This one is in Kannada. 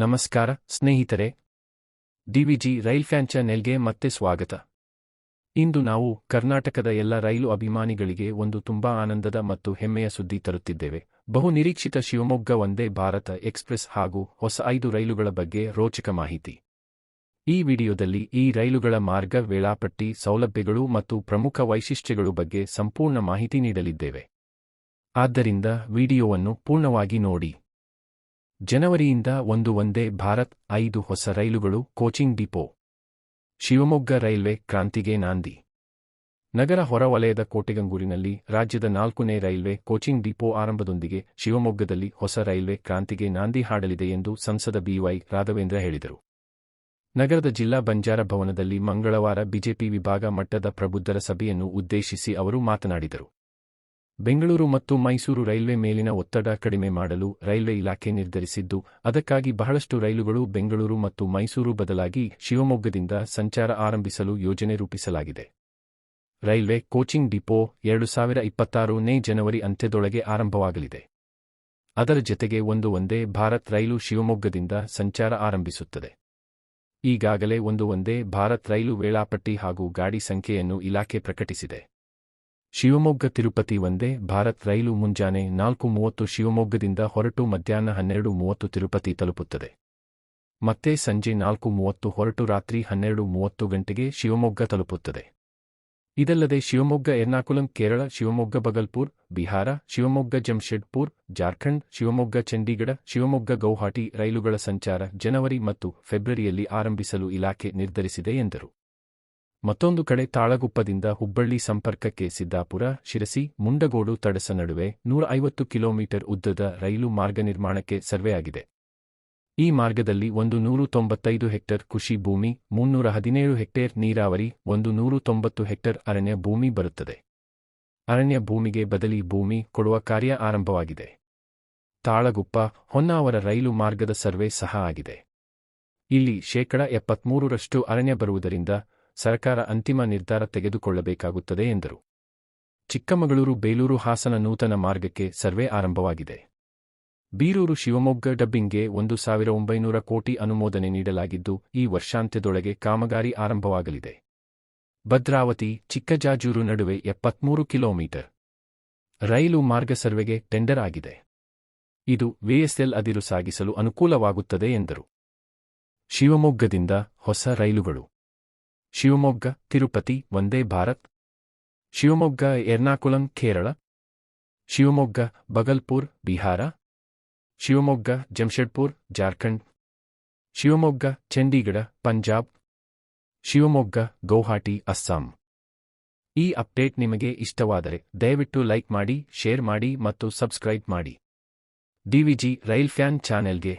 ನಮಸ್ಕಾರ ಸ್ನೇಹಿತರೆ, ಡಿವಿಜಿ ರೈಲ್ ಫ್ಯಾನ್ ಚಾನೆಲ್ಗೆ ಮತ್ತೆ ಸ್ವಾಗತ. ಇಂದು ನಾವು ಕರ್ನಾಟಕದ ಎಲ್ಲ ರೈಲು ಅಭಿಮಾನಿಗಳಿಗೆ ಒಂದು ತುಂಬಾ ಆನಂದದ ಮತ್ತು ಹೆಮ್ಮೆಯ ಸುದ್ದಿ ತರುತ್ತಿದ್ದೇವೆ. ಬಹು ನಿರೀಕ್ಷಿತ ಶಿವಮೊಗ್ಗ ವಂದೇ ಭಾರತ ಎಕ್ಸ್‌ಪ್ರೆಸ್ ಹಾಗೂ ಹೊಸ 5 ರೈಲುಗಳ ಬಗ್ಗೆ ರೋಚಕ ಮಾಹಿತಿ. ಈ ವಿಡಿಯೋದಲ್ಲಿ ಈ ರೈಲುಗಳ ಮಾರ್ಗ, ವೇಳಾಪಟ್ಟಿ, ಸೌಲಭ್ಯಗಳು ಮತ್ತು ಪ್ರಮುಖ ವೈಶಿಷ್ಟ್ಯಗಳು ಬಗ್ಗೆ ಸಂಪೂರ್ಣ ಮಾಹಿತಿ ನೀಡಲಿದ್ದೇವೆ. ಆದ್ದರಿಂದ ವಿಡಿಯೋವನ್ನು ಪೂರ್ಣವಾಗಿ ನೋಡಿ. ಜನವರಿಯಿಂದ 1 ವಂದೇ ಭಾರತ್ 5 ಹೊಸ ರೈಲುಗಳು ಕೋಚಿಂಗ್ ಡಿಪೋ. ಶಿವಮೊಗ್ಗ ರೈಲ್ವೆ ಕ್ರಾಂತಿಗೆ ನಾಂದಿ. ನಗರ ಹೊರವಲಯದ ಕೋಟೆಗಂಗೂರಿನಲ್ಲಿ ರಾಜ್ಯದ 4ನೇ ರೈಲ್ವೆ ಕೋಚಿಂಗ್ ಡಿಪೋ ಆರಂಭದೊಂದಿಗೆ ಶಿವಮೊಗ್ಗದಲ್ಲಿ ಹೊಸ ರೈಲ್ವೆ ಕ್ರಾಂತಿಗೆ ನಾಂದಿ ಹಾಡಲಿದೆ ಎಂದು ಸಂಸದ ಬಿವೈ ರಾಘವೇಂದ್ರ ಹೇಳಿದರು. ನಗರದ ಜಿಲ್ಲಾ ಬಂಜಾರ ಭವನದಲ್ಲಿ ಮಂಗಳವಾರ ಬಿಜೆಪಿ ವಿಭಾಗ ಮಟ್ಟದ ಪ್ರಬುದ್ಧರ ಸಭೆಯನ್ನು ಉದ್ದೇಶಿಸಿ ಅವರು ಮಾತನಾಡಿದರು. ಬೆಂಗಳೂರು ಮತ್ತು ಮೈಸೂರು ರೈಲ್ವೆ ಮೇಲಿನ ಒತ್ತಡ ಕಡಿಮೆ ಮಾಡಲು ರೈಲ್ವೆ ಇಲಾಖೆ ನಿರ್ಧರಿಸಿದ್ದು, ಅದಕ್ಕಾಗಿ ಬಹಳಷ್ಟು ರೈಲುಗಳು ಬೆಂಗಳೂರು ಮತ್ತು ಮೈಸೂರು ಬದಲಾಗಿ ಶಿವಮೊಗ್ಗದಿಂದ ಸಂಚಾರ ಆರಂಭಿಸಲು ಯೋಜನೆ ರೂಪಿಸಲಾಗಿದೆ. ರೈಲ್ವೆ ಕೋಚಿಂಗ್ ಡಿಪೋ 2026ನೇ ಜನವರಿ ಅಂತ್ಯದೊಳಗೆ ಆರಂಭವಾಗಲಿದೆ. ಅದರ ಜತೆಗೆ 1 ವಂದೇ ಭಾರತ್ ರೈಲು ಶಿವಮೊಗ್ಗದಿಂದ ಸಂಚಾರ ಆರಂಭಿಸುತ್ತದೆ. ಈಗಾಗಲೇ 1 ವಂದೇ ಭಾರತ್ ರೈಲು ವೇಳಾಪಟ್ಟಿ ಹಾಗೂ ಗಾಡಿ ಸಂಖ್ಯೆಯನ್ನು ಇಲಾಖೆ ಪ್ರಕಟಿಸಿದೆ. ಶಿವಮೊಗ್ಗ ತಿರುಪತಿ ವಂದೇ ಭಾರತ್ ರೈಲು ಮುಂಜಾನೆ 4:30 ಶಿವಮೊಗ್ಗದಿಂದ ಹೊರಟು ಮಧ್ಯಾಹ್ನ 12:30 ತಿರುಪತಿ ತಲುಪುತ್ತದೆ. ಮತ್ತೆ ಸಂಜೆ 4:30 ಹೊರಟು ರಾತ್ರಿ 12:30 ಗಂಟೆಗೆ ಶಿವಮೊಗ್ಗ ತಲುಪುತ್ತದೆ. ಇದಲ್ಲದೆ ಶಿವಮೊಗ್ಗ ಎರ್ನಾಕುಲಂ ಕೇರಳ, ಶಿವಮೊಗ್ಗ ಬಗಲ್ಪುರ್ ಬಿಹಾರ, ಶಿವಮೊಗ್ಗ ಜಮ್ಶೆಡ್ಪುರ್ ಜಾರ್ಖಂಡ್, ಶಿವಮೊಗ್ಗ ಚಂಡೀಗಢ, ಶಿವಮೊಗ್ಗ ಗೌಹಾಟಿ ರೈಲುಗಳ ಸಂಚಾರ ಜನವರಿ ಮತ್ತು ಫೆಬ್ರವರಿಯಲ್ಲಿ ಆರಂಭಿಸಲು ಇಲಾಖೆ ನಿರ್ಧರಿಸಿದೆ ಎಂದರು. ಮತ್ತೊಂದು ಕಡೆ ತಾಳಗುಪ್ಪದಿಂದ ಹುಬ್ಬಳ್ಳಿ ಸಂಪರ್ಕಕ್ಕೆ ಸಿದ್ದಾಪುರ, ಶಿರಸಿ, ಮುಂಡಗೋಡು, ತಡಸ ನಡುವೆ 150 ಕಿಲೋಮೀಟರ್ ಉದ್ದದ ರೈಲು ಮಾರ್ಗ ನಿರ್ಮಾಣಕ್ಕೆ ಸರ್ವೆ ಆಗಿದೆ. ಈ ಮಾರ್ಗದಲ್ಲಿ 195 ಹೆಕ್ಟೇರ್ ಕೃಷಿ ಭೂಮಿ, 317 ಹೆಕ್ಟೇರ್ ನೀರಾವರಿ, 190 ಹೆಕ್ಟೇರ್ ಅರಣ್ಯ ಭೂಮಿ ಬರುತ್ತದೆ. ಅರಣ್ಯ ಭೂಮಿಗೆ ಬದಲಿ ಭೂಮಿ ಕೊಡುವ ಕಾರ್ಯ ಆರಂಭವಾಗಿದೆ. ತಾಳಗುಪ್ಪ ಹೊನ್ನಾವರ ರೈಲು ಮಾರ್ಗದ ಸರ್ವೆ ಸಹ ಆಗಿದೆ. ಇಲ್ಲಿ 73% ಅರಣ್ಯ ಬರುವುದರಿಂದ ಸರ್ಕಾರ ಅಂತಿಮ ನಿರ್ಧಾರ ತೆಗೆದುಕೊಳ್ಳಬೇಕಾಗುತ್ತದೆ ಎಂದರು. ಚಿಕ್ಕಮಗಳೂರು ಬೇಲೂರು ಹಾಸನ ನೂತನ ಮಾರ್ಗಕ್ಕೆ ಸರ್ವೆ ಆರಂಭವಾಗಿದೆ. ಬೀರೂರು ಶಿವಮೊಗ್ಗ ಡಬ್ಬಿಂಗ್ಗೆ 1,900 ಕೋಟಿ ಅನುಮೋದನೆ ನೀಡಲಾಗಿದ್ದು, ಈ ವರ್ಷಾಂತ್ಯದೊಳಗೆ ಕಾಮಗಾರಿ ಆರಂಭವಾಗಲಿದೆ. ಭದ್ರಾವತಿ ಚಿಕ್ಕಜಾಜೂರು ನಡುವೆ 73 ಕಿಲೋಮೀಟರ್ ರೈಲು ಮಾರ್ಗ ಸರ್ವೆಗೆ ಟೆಂಡರ್ ಆಗಿದೆ. ಇದು ವಿಎಸ್ಎಲ್ ಅದಿರು ಸಾಗಿಸಲು ಅನುಕೂಲವಾಗುತ್ತದೆ ಎಂದರು. ಶಿವಮೊಗ್ಗದಿಂದ ಹೊಸ ರೈಲುಗಳು. ಶಿವಮೊಗ್ಗ ತಿರುಪತಿ ವಂದೇ ಭಾರತ್, ಶಿವಮೊಗ್ಗ ಎರ್ನಾಕುಲಂ ಕೇರಳ, ಶಿವಮೊಗ್ಗ ಬಗಲ್ಪುರ್ ಬಿಹಾರ, ಶಿವಮೊಗ್ಗ ಜಮ್ಶೆಡ್ಪುರ್ ಜಾರ್ಖಂಡ್, ಶಿವಮೊಗ್ಗ ಚಂಡೀಗಢ ಪಂಜಾಬ್, ಶಿವಮೊಗ್ಗ ಗೌಹಾಟಿ ಅಸ್ಸಾಂ. ಈ ಅಪ್ಡೇಟ್ ನಿಮಗೆ ಇಷ್ಟವಾದರೆ ದಯವಿಟ್ಟು ಲೈಕ್ ಮಾಡಿ, ಶೇರ್ ಮಾಡಿ ಮತ್ತು ಸಬ್ಸ್ಕ್ರೈಬ್ ಮಾಡಿ. ಡಿವಿಜಿ ರೈಲ್ ಫ್ಯಾನ್ ಚಾನೆಲ್ಗೆ